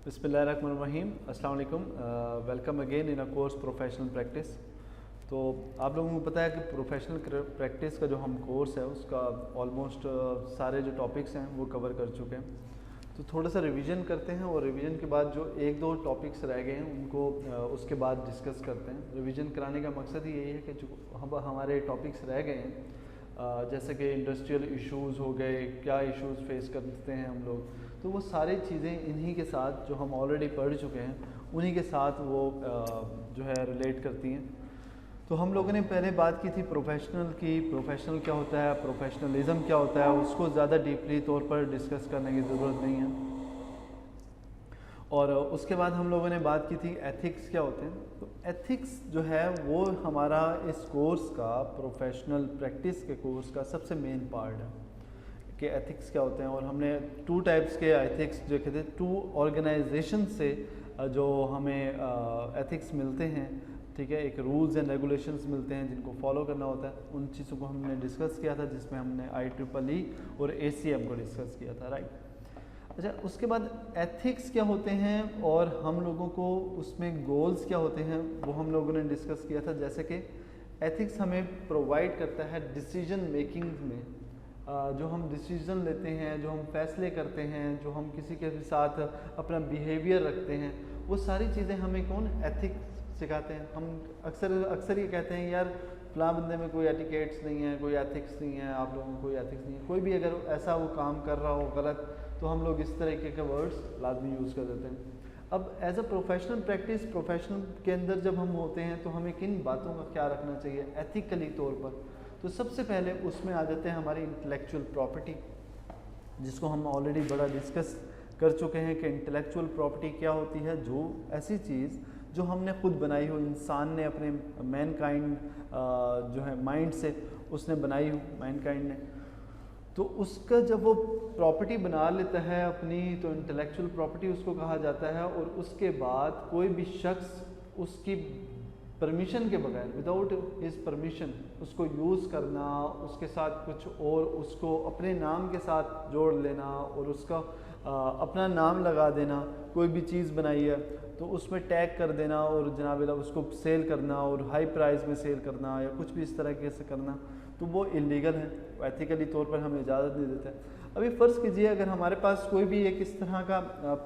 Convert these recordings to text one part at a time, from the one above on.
बिस्मिल्लाहिर्रहमानिर्रहीम, अस्सलाम वालेकुम। Welcome again in a course professional practice. तो आप लोगों को पता है कि प्रोफेशनल प्रैक्टिस का जो हम कोर्स है उसका ऑलमोस्ट सारे जो टॉपिक्स हैं वो कवर कर चुके हैं। तो थोड़ा सा रिवीजन करते हैं और रिवीजन के बाद जो एक दो टॉपिक्स रह गए हैं उनको उसके बाद डिस्कस करते हैं। रिवीजन कराने का मकसद ही यही है कि जो हमारे टॉपिक्स रह गए हैं जैसे कि इंडस्ट्रियल इश्यूज़ हो गए, क्या इश्यूज़ फेस करते हैं हम लोग, तो वो सारी चीज़ें इन्हीं के साथ जो हम ऑलरेडी पढ़ चुके हैं उन्हीं के साथ वो जो है रिलेट करती हैं। तो हम लोगों ने पहले बात की थी प्रोफेशनल की, प्रोफेशनल क्या होता है, प्रोफेशनलिज्म क्या होता है, उसको ज़्यादा डीपली तौर पर डिस्कस करने की ज़रूरत नहीं है। और उसके बाद हम लोगों ने बात की थी एथिक्स क्या होते हैं। तो एथिक्स जो है वो हमारा इस कोर्स का, प्रोफेशनल प्रैक्टिस के कोर्स का सबसे मेन पार्ट है कि एथिक्स क्या होते हैं। और हमने टू टाइप्स के एथिक्स देखे थे, टू ऑर्गेनाइजेशन से जो हमें एथिक्स मिलते हैं, ठीक है, एक रूल्स एंड रेगुलेशंस मिलते हैं जिनको फॉलो करना होता है। उन चीज़ों को हमने डिस्कस किया था जिसमें हमने IEEE और ACM को डिस्कस किया था, राइट। अच्छा, उसके बाद एथिक्स क्या होते हैं और हम लोगों को उसमें गोल्स क्या होते हैं वो हम लोगों ने डिस्कस किया था। जैसे कि एथिक्स हमें प्रोवाइड करता है डिसीजन मेकिंग में, जो हम डिसीजन लेते हैं, जो हम फैसले करते हैं, जो हम किसी के साथ अपना बिहेवियर रखते हैं, वो सारी चीज़ें हमें कौन एथिक्स सिखाते हैं। हम अक्सर ये कहते हैं यार फलां बंदे में कोई एटिकेट्स नहीं है, कोई एथिक्स नहीं है, आप लोगों में कोई एथिक्स नहीं है। कोई भी अगर ऐसा वो काम कर रहा हो गलत तो हम लोग इस तरीके के वर्ड्स लाजमी यूज़ कर देते हैं। अब as a professional practice, professional के अंदर जब हम होते हैं तो हमें किन बातों का ख्याल रखना चाहिए एथिकली तौर पर। तो सबसे पहले उसमें आ जाते हैं हमारी इंटेलेक्चुअल प्रॉपर्टी, जिसको हम ऑलरेडी बड़ा डिस्कस कर चुके हैं कि इंटेलेक्चुअल प्रॉपर्टी क्या होती है। जो ऐसी चीज़ जो हमने खुद बनाई हो, इंसान ने अपने मैनकाइंड जो है माइंड से उसने बनाई हो, मैनकाइंड ने, तो उसका जब वो प्रॉपर्टी बना लेता है अपनी, तो इंटेलेक्चुअल प्रॉपर्टी उसको कहा जाता है। और उसके बाद कोई भी शख्स उसकी परमिशन के बगैर, विदाउट हिज परमिशन, उसको यूज़ करना, उसके साथ कुछ और उसको अपने नाम के साथ जोड़ लेना और उसका अपना नाम लगा देना, कोई भी चीज़ बनाई है तो उसमें टैग कर देना और जनाब उसको सेल करना और हाई प्राइस में सेल करना या कुछ भी इस तरह से करना, तो वो इलीगल है, एथिकली तौर पर हमें इजाज़त नहीं देता है। अभी फ़र्ज़ कीजिए अगर हमारे पास कोई भी एक इस तरह का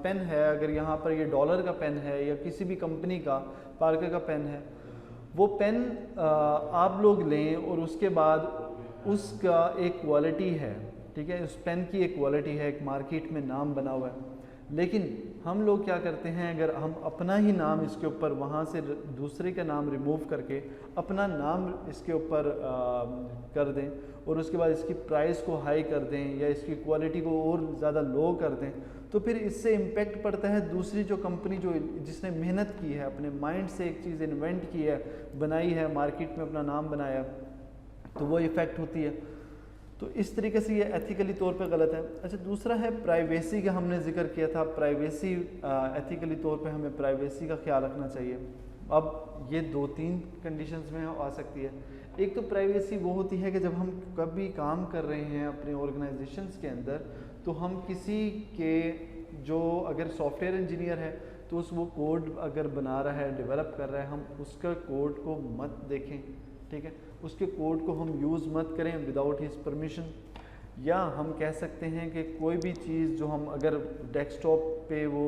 पेन है, अगर यहाँ पर ये डॉलर का पेन है या किसी भी कंपनी का पार्कर का पेन है, वो पेन आप लोग लें और उसके बाद उसका एक क्वालिटी है, ठीक है, उस पेन की एक क्वालिटी है, एक मार्केट में नाम बना हुआ है। लेकिन हम लोग क्या करते हैं, अगर हम अपना ही नाम इसके ऊपर वहाँ से दूसरे का नाम रिमूव करके अपना नाम इसके ऊपर कर दें और उसके बाद इसकी प्राइस को हाई कर दें या इसकी क्वालिटी को और ज़्यादा लो कर दें, तो फिर इससे इम्पेक्ट पड़ता है दूसरी जो कंपनी जो जिसने मेहनत की है, अपने माइंड से एक चीज़ इन्वेंट की है, बनाई है, मार्केट में अपना नाम बनाया, तो वो इफ़ेक्ट होती है। तो इस तरीके से ये एथिकली तौर पे गलत है। अच्छा, दूसरा है प्राइवेसी का, हमने जिक्र किया था प्राइवेसी, एथिकली तौर पे हमें प्राइवेसी का ख्याल रखना चाहिए। अब ये दो तीन कंडीशंस में आ सकती है। एक तो प्राइवेसी वो होती है कि जब हम कभी काम कर रहे हैं अपने ऑर्गेनाइजेशंस के अंदर, तो हम किसी के जो अगर सॉफ्टवेयर इंजीनियर है तो उस वो कोड अगर बना रहा है, डेवलप कर रहा है, हम उसका कोड को मत देखें, ठीक है, उसके कोड को हम यूज़ मत करें विदाउट हिज परमिशन। या हम कह सकते हैं कि कोई भी चीज़ जो हम अगर डेस्कटॉप पे वो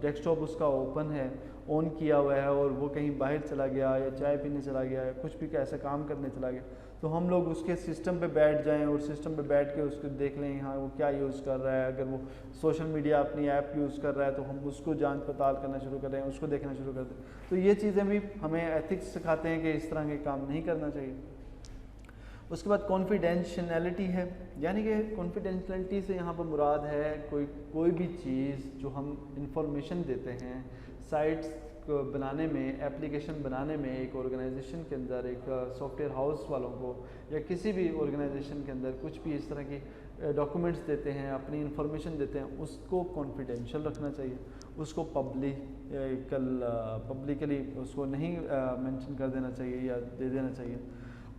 डेस्कटॉप उसका ओपन है, ऑन किया हुआ है और वो कहीं बाहर चला गया या चाय पीने चला गया या कुछ भी ऐसा काम करने चला गया, तो हम लोग उसके सिस्टम पे बैठ जाएं और सिस्टम पे बैठ के उसको देख लें हाँ वो क्या यूज़ कर रहा है। अगर वो सोशल मीडिया अपनी ऐप यूज़ कर रहा है तो हम उसको जांच पड़ताल करना शुरू कर दें, उसको देखना शुरू कर दें। तो ये चीज़ें भी हमें एथिक्स सिखाते हैं कि इस तरह के काम नहीं करना चाहिए। उसके बाद कॉन्फिडेंशियलिटी है, यानी कि कॉन्फिडेंशियलिटी से यहाँ पर मुराद है कोई भी चीज़ जो हम इंफॉर्मेशन देते हैं साइट्स को बनाने में, एप्लीकेशन बनाने में, एक ऑर्गेनाइजेशन के अंदर, एक सॉफ्टवेयर हाउस वालों को या किसी भी ऑर्गेनाइजेशन के अंदर कुछ भी इस तरह की डॉक्यूमेंट्स देते हैं, अपनी इंफॉर्मेशन देते हैं, उसको कॉन्फिडेंशियल रखना चाहिए, उसको पब्लिकली उसको नहीं मेंशन कर देना चाहिए या दे देना चाहिए।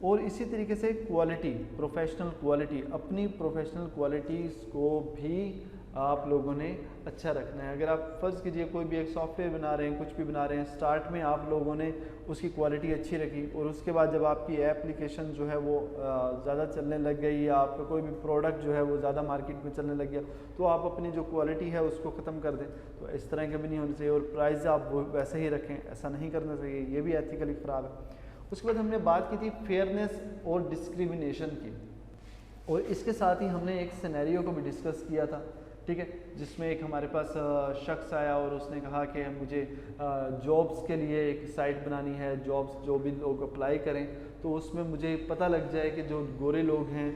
और इसी तरीके से क्वालिटी, प्रोफेशनल क्वालिटी, अपनी प्रोफेशनल क्वालिटीज़ को भी आप लोगों ने अच्छा रखना है। अगर आप फ़र्ज़ कीजिए कोई भी एक सॉफ्टवेयर बना रहे हैं, कुछ भी बना रहे हैं, स्टार्ट में आप लोगों ने उसकी क्वालिटी अच्छी रखी और उसके बाद जब आपकी एप्लीकेशन जो है वो ज़्यादा चलने लग गई या आपका कोई भी प्रोडक्ट जो है वो ज़्यादा मार्केट में चलने लग गया, तो आप अपनी जो क्वालिटी है उसको ख़त्म कर दें। तो इस तरह का भी नहीं होना चाहिए और प्राइस आप वो वैसे ही रखें, ऐसा नहीं करना चाहिए, ये भी एथिकली ख़राब है। उसके बाद हमने बात की थी फेयरनेस और डिस्क्रिमिनेशन की, और इसके साथ ही हमने एक सिनेरियो को भी डिस्कस किया था, ठीक है, जिसमें एक हमारे पास शख्स आया और उसने कहा कि मुझे जॉब्स के लिए एक साइट बनानी है, जॉब्स जो भी लोग अप्लाई करें तो उसमें मुझे पता लग जाए कि जो गोरे लोग हैं,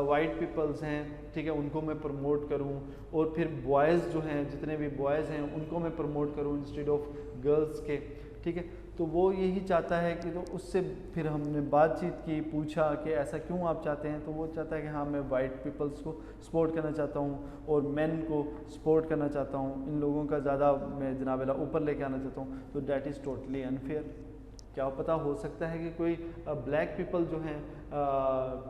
वाइट पीपल्स हैं, ठीक है, उनको मैं प्रमोट करूं और फिर बॉयज़ जो हैं, जितने भी बॉयज़ हैं उनको मैं प्रमोट करूं इंस्टेड ऑफ गर्ल्स के, ठीक है। तो वो यही चाहता है कि, तो उससे फिर हमने बातचीत की, पूछा कि ऐसा क्यों आप चाहते हैं, तो वो चाहता है कि हाँ मैं वाइट पीपल्स को सपोर्ट करना चाहता हूँ और मेन को सपोर्ट करना चाहता हूँ, इन लोगों का ज़्यादा मैं जनाब वाला ऊपर लेके आना चाहता हूँ। तो डैट इज़ टोटली अनफेयर। क्या पता हो सकता है कि कोई ब्लैक पीपल जो हैं,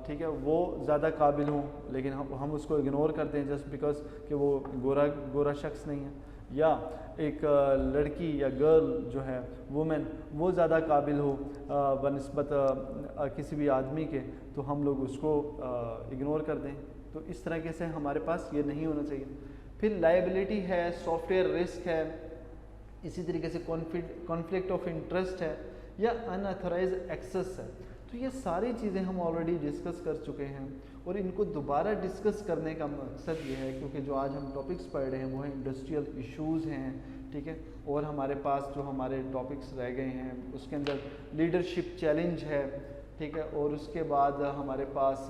ठीक है, वो ज़्यादा काबिल हों, लेकिन हम उसको इग्नोर करते हैं जस्ट बिकॉज कि वो गोरा शख्स नहीं है, या एक लड़की या गर्ल जो है वुमेन वो ज़्यादा काबिल हो बनिस्बत किसी भी आदमी के, तो हम लोग उसको इग्नोर कर दें। तो इस तरीके से हमारे पास ये नहीं होना चाहिए। फिर लायबिलिटी है, सॉफ्टवेयर रिस्क है, इसी तरीके से कॉन्फ्लिक्ट ऑफ इंटरेस्ट है या अनऑथराइज एक्सेस है। तो ये सारी चीज़ें हम ऑलरेडी डिस्कस कर चुके हैं और इनको दोबारा डिस्कस करने का मकसद ये है क्योंकि जो आज हम टॉपिक्स पढ़ रहे हैं वो है इंडस्ट्रियल इश्यूज़ हैं, ठीक है, और हमारे पास जो हमारे टॉपिक्स रह गए हैं उसके अंदर लीडरशिप चैलेंज है, ठीक है, और उसके बाद हमारे पास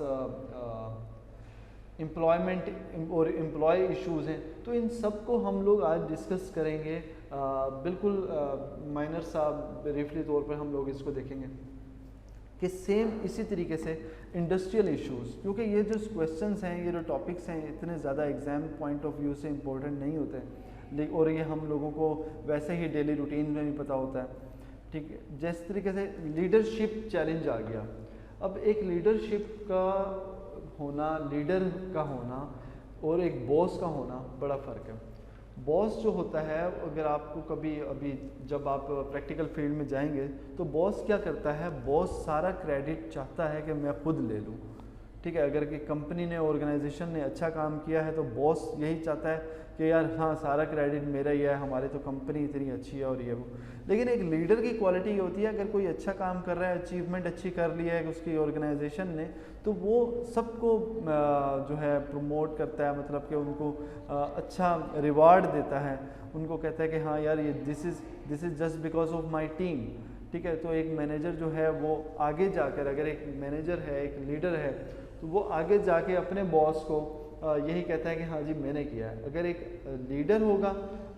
एम्प्लॉयमेंट और एम्प्लॉय इश्यूज़ हैं। तो इन सब को हम लोग आज डिस्कस करेंगे, बिल्कुल माइनर सा ब्रीफली तौर पर हम लोग इसको देखेंगे कि सेम इसी तरीके से इंडस्ट्रियल इश्यूज़, क्योंकि ये जो क्वेश्चंस हैं, ये जो टॉपिक्स हैं, इतने ज़्यादा एग्ज़ाम पॉइंट ऑफ व्यू से इम्पोर्टेंट नहीं होते हैं और ये हम लोगों को वैसे ही डेली रूटीन में भी पता होता है, ठीक है। जिस तरीके से लीडरशिप चैलेंज आ गया, अब एक लीडरशिप का होना, लीडर का होना और एक बॉस का होना बड़ा फ़र्क है। बॉस जो होता है, अगर आपको कभी अभी जब आप प्रैक्टिकल फील्ड में जाएंगे तो बॉस क्या करता है, बॉस सारा क्रेडिट चाहता है कि मैं खुद ले लूँ, ठीक है। अगर कि कंपनी ने, ऑर्गेनाइजेशन ने अच्छा काम किया है तो बॉस यही चाहता है कि यार हाँ सारा क्रेडिट मेरा ही है, हमारी तो कंपनी इतनी अच्छी है और ये वो। लेकिन एक लीडर की क्वालिटी ये होती है, अगर कोई अच्छा काम कर रहा है, अचीवमेंट अच्छी कर ली है उसकी ऑर्गेनाइजेशन ने, तो वो सबको जो है प्रमोट करता है, मतलब कि उनको अच्छा रिवार्ड देता है, उनको कहता है कि हाँ यार ये this is just because of my team, ठीक है। तो एक मैनेजर जो है वो आगे जाकर, अगर एक मैनेजर है, एक लीडर है, तो वो आगे जाके अपने बॉस को यही कहता है कि हाँ जी मैंने किया है। अगर एक लीडर होगा,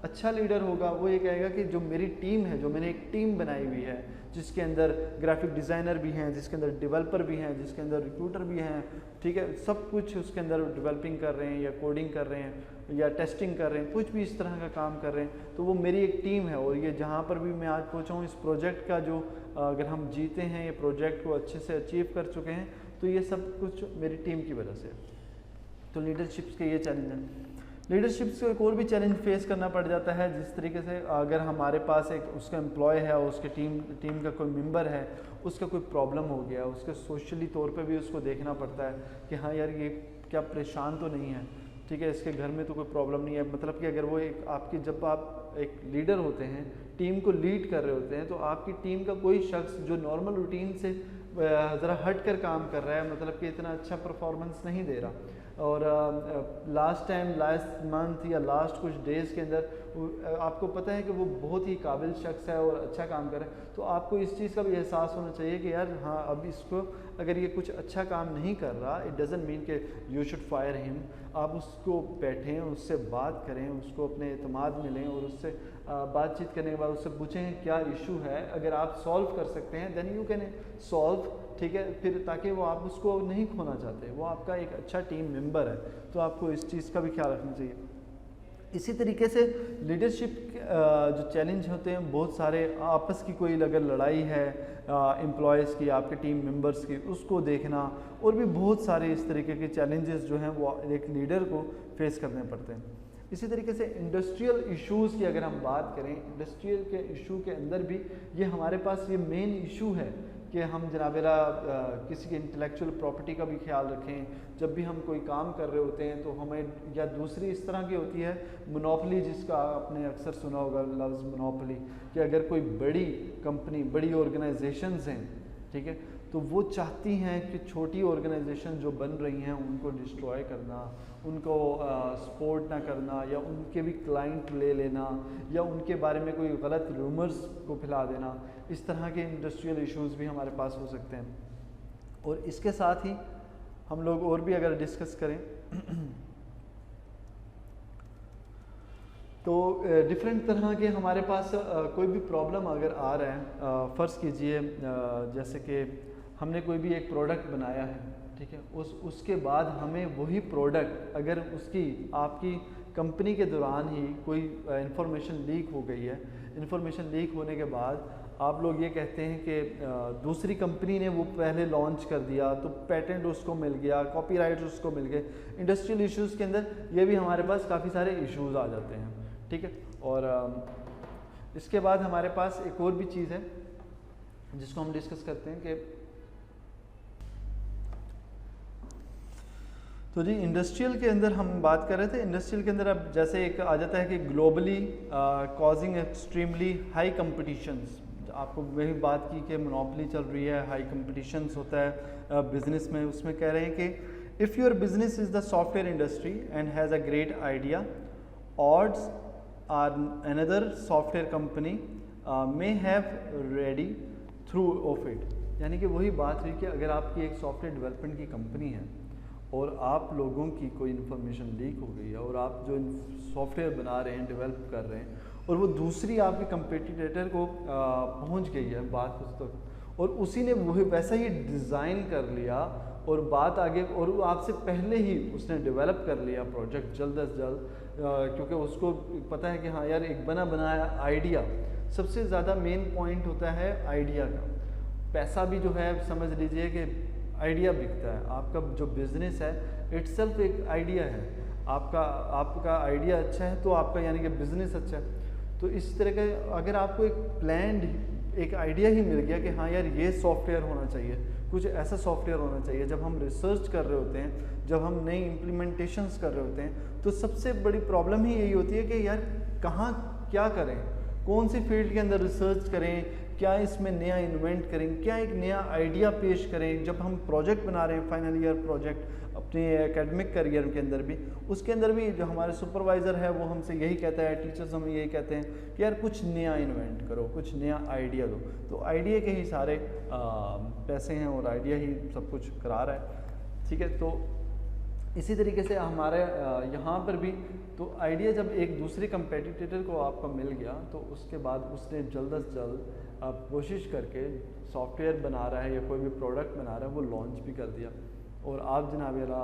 अच्छा लीडर होगा, वो ये कहेगा कि जो मेरी टीम है, जो मैंने एक टीम बनाई हुई है जिसके अंदर ग्राफिक डिज़ाइनर भी हैं, जिसके अंदर डेवलपर भी हैं, जिसके अंदर रिक्रूटर भी हैं, ठीक है, सब कुछ उसके अंदर डेवलपिंग कर रहे हैं या कोडिंग कर रहे हैं या टेस्टिंग कर रहे हैं, कुछ भी इस तरह का काम कर रहे हैं, तो वो मेरी एक टीम है। और ये जहाँ पर भी मैं आज पहुँचा हूँ, इस प्रोजेक्ट का जो अगर हम जीते हैं, ये प्रोजेक्ट को अच्छे से अचीव कर चुके हैं, तो ये सब कुछ मेरी टीम की वजह से। तो लीडरशिप्स के ये चैलेंज हैं। लीडरशिप्स को एक और भी चैलेंज फेस करना पड़ जाता है, जिस तरीके से अगर हमारे पास एक उसका एम्प्लॉय है और उसके टीम का कोई मेंबर है, उसका कोई प्रॉब्लम हो गया, उसके सोशली तौर पे भी उसको देखना पड़ता है कि हाँ यार ये क्या परेशान तो नहीं है, ठीक है, इसके घर में तो कोई प्रॉब्लम नहीं है। मतलब कि अगर वो एक आपकी, जब आप एक लीडर होते हैं, टीम को लीड कर रहे होते हैं, तो आपकी टीम का कोई शख्स जो नॉर्मल रूटीन से ज़रा हट कर काम कर रहा है, मतलब कि इतना अच्छा परफॉर्मेंस नहीं दे रहा, और लास्ट मंथ या लास्ट कुछ डेज़ के अंदर आपको पता है कि वो बहुत ही काबिल शख्स है और अच्छा काम कर रहा है, तो आपको इस चीज़ का भी एहसास होना चाहिए कि यार हाँ अब इसको, अगर ये कुछ अच्छा काम नहीं कर रहा, इट डज़ंट मीन कि यू शुड फायर हिम। आप उसको बैठें, उससे बात करें, उसको अपने एतमाद में लें और उससे बातचीत करने के बाद उससे पूछें क्या इशू है। अगर आप सॉल्व कर सकते हैं देन यू कैन सॉल्व, ठीक है, फिर ताकि वो आप उसको नहीं खोना चाहते, वो आपका एक अच्छा टीम मेंबर है, तो आपको इस चीज़ का भी ख्याल रखना चाहिए। इसी तरीके से लीडरशिप जो चैलेंज होते हैं बहुत सारे, आपस की कोई अगर लड़ाई है एम्प्लॉयज़ की, आपके टीम मेंबर्स की, उसको देखना, और भी बहुत सारे इस तरीके के चैलेंजेस जो हैं वो एक लीडर को फेस करने पड़ते हैं। इसी तरीके से इंडस्ट्रियल इश्यूज़ की अगर हम बात करें, इंडस्ट्रियल के इशू के अंदर भी ये हमारे पास ये मेन इशू है कि हम जनाबेला किसी के इंटेलेक्चुअल प्रॉपर्टी का भी ख्याल रखें। जब भी हम कोई काम कर रहे होते हैं तो हमें, या दूसरी इस तरह की होती है मोनोपोली, जिसका आपने अक्सर सुना होगा लफ्ज़ मोनोपोली, कि अगर कोई बड़ी कंपनी, बड़ी ऑर्गेनाइजेशंस हैं, ठीक है, तो वो चाहती हैं कि छोटी ऑर्गेनाइजेशन जो बन रही हैं उनको डिस्ट्रॉय करना, उनको सपोर्ट ना करना, या उनके भी क्लाइंट ले लेना, या उनके बारे में कोई गलत रूमर्स को फैला देना। इस तरह के इंडस्ट्रियल इश्यूज़ भी हमारे पास हो सकते हैं। और इसके साथ ही हम लोग और भी अगर डिस्कस करें तो डिफरेंट तरह के हमारे पास कोई भी प्रॉब्लम अगर आ रहा है, फ़र्ज़ कीजिए जैसे कि हमने कोई भी एक प्रोडक्ट बनाया है, ठीक है, उसके बाद हमें वही प्रोडक्ट, अगर उसकी आपकी कंपनी के दौरान ही कोई इंफॉर्मेशन लीक हो गई है, इंफॉर्मेशन लीक होने के बाद आप लोग ये कहते हैं कि दूसरी कंपनी ने वो पहले लॉन्च कर दिया तो पेटेंट उसको मिल गया, कॉपीराइट उसको मिल गए। इंडस्ट्रियल इश्यूज़ के अंदर ये भी हमारे पास काफ़ी सारे इश्यूज़ आ जाते हैं, ठीक है। और इसके बाद हमारे पास एक और भी चीज़ है जिसको हम डिस्कस करते हैं कि तो जी इंडस्ट्रियल के अंदर हम बात कर रहे थे। इंडस्ट्रियल के अंदर अब जैसे एक आ जाता है कि globally causing extremely high competitions. आपको वही बात की कि मोनोपोली चल रही है, हाई कंपटीशंस होता है बिजनेस में। उसमें कह रहे हैं कि if your business is the software industry and has a great idea, odds are another software company may have ready through of it. यानी कि वही बात हुई कि अगर आपकी एक सॉफ्टवेयर डेवलपमेंट की कंपनी है और आप लोगों की कोई इन्फॉर्मेशन लीक हो गई है और आप जो सॉफ्टवेयर बना रहे हैं, डेवलप कर रहे हैं, और वो दूसरी आपके कंपटीटर को पहुंच गई है बात उस तक, और उसी ने वही वैसा ही डिज़ाइन कर लिया और बात आगे, और वो आपसे पहले ही उसने डेवलप कर लिया प्रोजेक्ट जल्द अज जल्द, क्योंकि उसको पता है कि हाँ यार एक बना बनाया आइडिया, सबसे ज़्यादा मेन पॉइंट होता है आइडिया का। पैसा भी जो है समझ लीजिए कि आइडिया बिकता है। आपका जो बिज़नेस है इट्सेल्फ एक आइडिया है। आपका आइडिया अच्छा है तो आपका यानी कि बिज़नेस अच्छा है। तो इस तरह का अगर आपको एक प्लान्ड एक आइडिया ही मिल गया कि हाँ यार ये सॉफ्टवेयर होना चाहिए, कुछ ऐसा सॉफ्टवेयर होना चाहिए, जब हम रिसर्च कर रहे होते हैं, जब हम नई इम्प्लीमेंटेशंस कर रहे होते हैं, तो सबसे बड़ी प्रॉब्लम ही यही होती है कि यार कहाँ क्या करें, कौन सी फील्ड के अंदर रिसर्च करें, क्या इसमें नया इन्वेंट करें, क्या एक नया आइडिया पेश करें। जब हम प्रोजेक्ट बना रहे हैं, फाइनल ईयर प्रोजेक्ट अपने एकेडमिक करियर के अंदर भी, उसके अंदर भी जो हमारे सुपरवाइज़र है वो हमसे यही कहता है, टीचर्स हमें यही कहते हैं कि यार कुछ नया इन्वेंट करो, कुछ नया आइडिया दो। तो आइडिया के ही सारे पैसे हैं और आइडिया ही सब कुछ करा रहा है, ठीक है। तो इसी तरीके से हमारे यहाँ पर भी तो आइडिया जब एक दूसरे कंपेटिटर को आपका मिल गया तो उसके बाद उसने जल्द से जल्द कोशिश करके सॉफ्टवेयर बना रहा है या कोई भी प्रोडक्ट बना रहा है वो लॉन्च भी कर दिया, और आप जनाबेला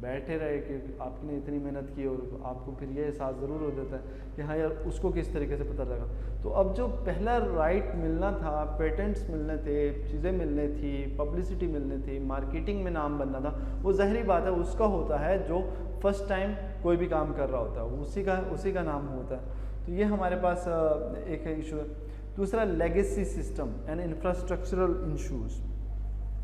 बैठे रहे कि आपने इतनी मेहनत की, और आपको फिर ये एहसास ज़रूर हो जाता है कि हाँ यार उसको किस तरीके से पता लगा। तो अब जो पहला राइट मिलना था, पेटेंट्स मिलने थे, चीज़ें मिलने थी, पब्लिसिटी मिलने थी, मार्केटिंग में नाम बनना था, वो ज़ाहिरी बात है उसका होता है जो फर्स्ट टाइम कोई भी काम कर रहा होता है, उसी का नाम होता है। तो ये हमारे पास एक इशू है। दूसरा legacy system and infrastructural issues.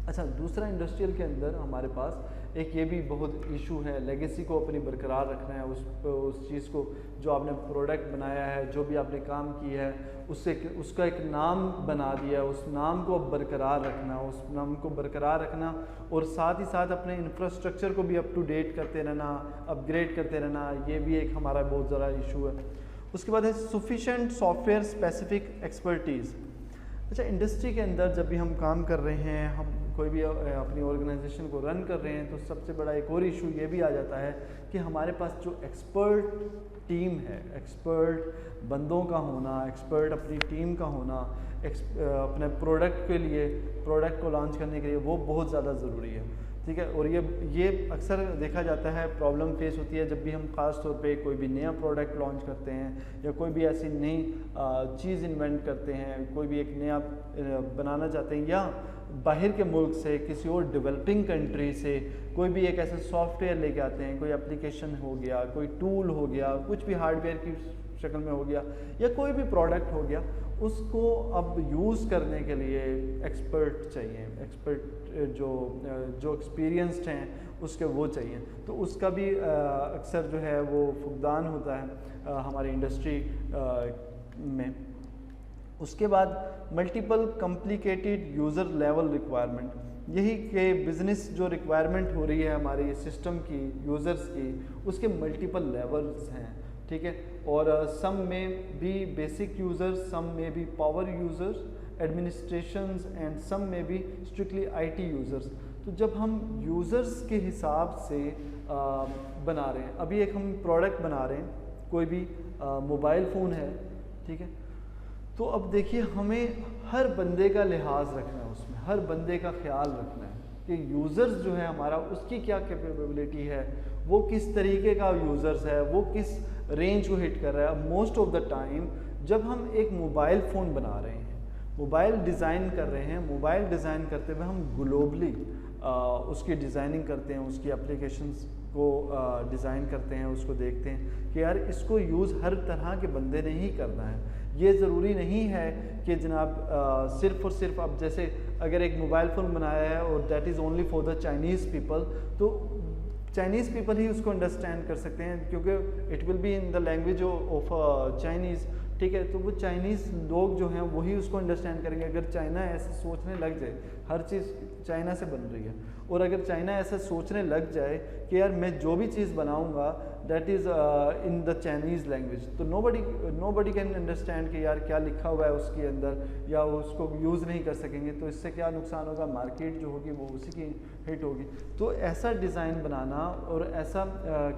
अच्छा, दूसरा इंडस्ट्रियल के अंदर हमारे पास एक ये भी बहुत इशू है, लेगेसी को अपनी बरकरार रखना है, उस चीज़ को जो आपने प्रोडक्ट बनाया है, जो भी आपने काम किया है, उसका एक नाम बना दिया, उस नाम को बरकरार रखना, और साथ ही साथ अपने इंफ्रास्ट्रक्चर को भी अप टू डेट करते रहना, अपग्रेड करते रहना, ये भी एक हमारा बहुत ज़्यादा इशू है। उसके बाद है सफिशेंट सॉफ्टवेयर स्पेसिफिक एक्सपर्टीज़। अच्छा, इंडस्ट्री के अंदर जब भी हम काम कर रहे हैं, हम कोई भी अपनी ऑर्गेनाइजेशन को रन कर रहे हैं, तो सबसे बड़ा एक और इशू ये भी आ जाता है कि हमारे पास जो एक्सपर्ट टीम है, एक्सपर्ट बंदों का होना, एक्सपर्ट अपनी टीम का होना, अपने प्रोडक्ट को लॉन्च करने के लिए वो बहुत ज़्यादा ज़रूरी है। ठीक है। और ये अक्सर देखा जाता है, प्रॉब्लम फेस होती है जब भी हम ख़ास तौर पे कोई भी नया प्रोडक्ट लॉन्च करते हैं या कोई भी ऐसी नई चीज़ इन्वेंट करते हैं, कोई भी एक नया बनाना चाहते हैं, या बाहर के मुल्क से किसी और डेवलपिंग कंट्री से कोई भी एक ऐसा सॉफ्टवेयर लेके आते हैं, कोई एप्लीकेशन हो गया, कोई टूल हो गया, कुछ भी हार्डवेयर की शक्ल में हो गया, या कोई भी प्रोडक्ट हो गया, उसको अब यूज़ करने के लिए एक्सपर्ट चाहिए, एक्सपर्ट जो एक्सपीरियंस्ड हैं उसके वो चाहिए। तो उसका भी अक्सर जो है वो फुकदान होता है हमारी इंडस्ट्री में। उसके बाद multiple complicated user level requirement, यही कि बिज़नेस जो रिक्वायरमेंट हो रही है हमारी सिस्टम की, यूज़र्स की, उसके मल्टीपल लेवल्स हैं, ठीक है। और सम में बी बेसिक यूज़र्स, सम में be power users, administrations and some में बी स्ट्रिक्टली आईटी यूज़र्स। तो जब हम यूज़र्स के हिसाब से बना रहे हैं, अभी एक हम प्रोडक्ट बना रहे हैं, कोई भी मोबाइल फ़ोन है, ठीक है, तो अब देखिए हमें हर बंदे का लिहाज रखना है, उसमें हर बंदे का ख्याल रखना है कि यूज़र्स जो है हमारा, उसकी क्या कैपेबिलिटी है, वो किस तरीके का यूज़र्स है, वो किस रेंज को हिट कर रहा है। मोस्ट ऑफ द टाइम जब हम एक मोबाइल फ़ोन बना रहे हैं, मोबाइल डिज़ाइन कर रहे हैं, मोबाइल डिज़ाइन करते हुए हम ग्लोबली उसकी डिज़ाइनिंग करते हैं, उसकी एप्लीकेशंस को डिज़ाइन करते हैं, उसको देखते हैं कि यार इसको यूज़ हर तरह के बंदे ने ही करना है। ये ज़रूरी नहीं है कि जनाब सिर्फ़ और सिर्फ, अब जैसे अगर एक मोबाइल फ़ोन बनाया है और that is only for the Chinese people, तो चाइनीज़ पीपल ही उसको अंडरस्टैंड कर सकते हैं, क्योंकि it will be in the language of Chinese, ठीक है। तो वो चाइनीज़ लोग जो हैं वही उसको अंडरस्टैंड करेंगे। अगर चाइना ऐसे सोचने लग जाए, हर चीज़ चाइना से बन रही है, और अगर चाइना ऐसा सोचने लग जाए कि यार मैं जो भी चीज़ बनाऊंगा that is in the Chinese language, तो नोबडी कैन अंडरस्टैंड कि यार क्या लिखा हुआ है उसके अंदर, या उसको यूज़ नहीं कर सकेंगे। तो इससे क्या नुकसान होगा, मार्केट जो होगी वो उसी की हिट होगी। तो ऐसा डिज़ाइन बनाना और ऐसा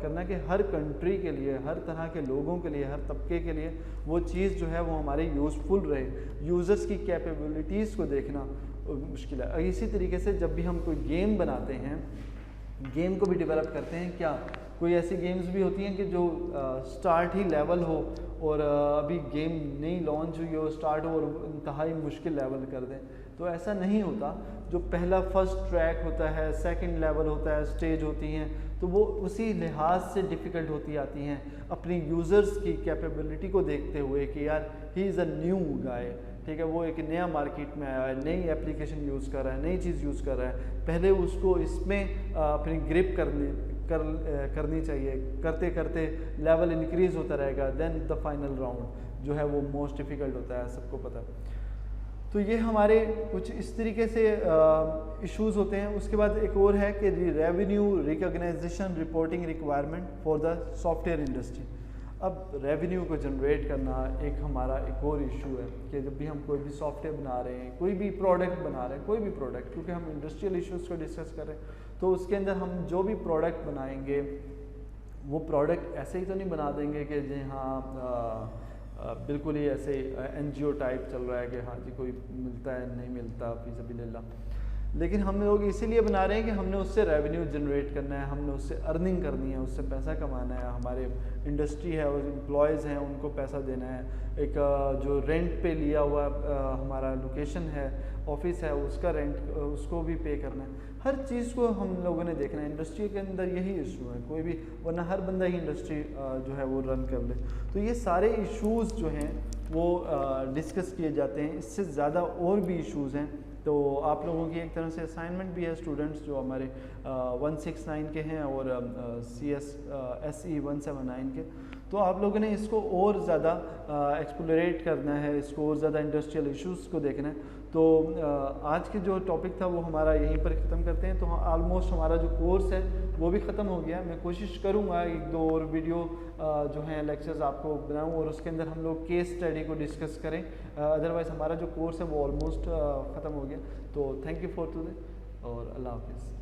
करना कि हर कंट्री के लिए, हर तरह के लोगों के लिए, हर तबके के लिए वो चीज़ जो है वो हमारी यूज़फुल रहे, यूज़र्स की कैपेबिलिटीज़ को देखना मुश्किल है। इसी तरीके से जब भी हम कोई गेम बनाते हैं, गेम को भी डेवलप करते हैं, क्या कोई ऐसी गेम्स भी होती हैं कि जो स्टार्ट ही लेवल हो और अभी गेम नई लॉन्च हुई हो, स्टार्ट हो और इंतहाई मुश्किल लेवल कर दें, तो ऐसा नहीं होता। जो पहला फर्स्ट ट्रैक होता है, सेकंड लेवल होता है, स्टेज होती हैं, तो वो उसी लिहाज से डिफ़िकल्ट होती आती हैं, अपनी यूज़र्स की कैपेबिलिटी को देखते हुए कि यार he is a new guy, ठीक है, वो एक नया मार्केट में आया है, नई एप्लीकेशन यूज़ कर रहा है, नई चीज़ यूज़ कर रहा है, पहले उसको इसमें अपनी ग्रिप करनी चाहिए, करते करते लेवल इंक्रीज़ होता रहेगा, देन द फाइनल राउंड जो है वो मोस्ट डिफ़िकल्ट होता है, सबको पता है। तो ये हमारे कुछ इस तरीके से इश्यूज़ होते हैं। उसके बाद एक और है कि revenue recognization reporting requirement for the software industry. अब रेवेन्यू को जनरेट करना एक हमारा एक और इशू है कि जब भी हम कोई भी सॉफ्टवेयर बना रहे हैं, कोई भी प्रोडक्ट बना रहे हैं, कोई भी प्रोडक्ट, क्योंकि हम इंडस्ट्रियल इश्यूज़ को डिस्कस कर रहे हैं, तो उसके अंदर हम जो भी प्रोडक्ट बनाएंगे वो प्रोडक्ट ऐसे ही तो नहीं बना देंगे कि जी हाँ बिल्कुल ही ऐसे NGO टाइप चल रहा है कि हाँ जी कोई मिलता है नहीं मिलता फी सबिलिल्लाह, लेकिन हम लोग इसीलिए बना रहे हैं कि हमने उससे रेवेन्यू जनरेट करना है, हमने उससे अर्निंग करनी है, उससे पैसा कमाना है, हमारे इंडस्ट्री है और एम्प्लॉयज़ हैं उनको पैसा देना है, एक जो रेंट पे लिया हुआ हमारा लोकेशन है, ऑफिस है, उसका रेंट उसको भी पे करना है, हर चीज़ को हम लोगों ने देखना है। इंडस्ट्री के अंदर यही इशू है, कोई भी, वरना हर बंदा ही इंडस्ट्री जो है वो रन कर ले। तो ये सारे इश्यूज़ जो हैं वो डिस्कस किए जाते हैं, इससे ज़्यादा और भी इश्यूज़ हैं। तो आप लोगों की एक तरह से असाइनमेंट भी है स्टूडेंट्स जो हमारे 169 के हैं और SE 179 के, तो आप लोगों ने इसको और ज़्यादा एक्सप्लोरेट करना है, इसको और ज़्यादा इंडस्ट्रियल इश्यूज़ को देखना है। तो आज के जो टॉपिक था वो हमारा यहीं पर ख़त्म करते हैं। तो ऑलमोस्ट हमारा जो कोर्स है वो भी ख़त्म हो गया। मैं कोशिश करूँगा एक दो और वीडियो जो हैं लेक्चर्स आपको बनाऊँ और उसके अंदर हम लोग केस स्टडी को डिस्कस करें, अदरवाइज़ हमारा जो कोर्स है वो ऑलमोस्ट ख़त्म हो गया। तो थैंक यू फॉर टुडे और अल्लाह हाफिज़।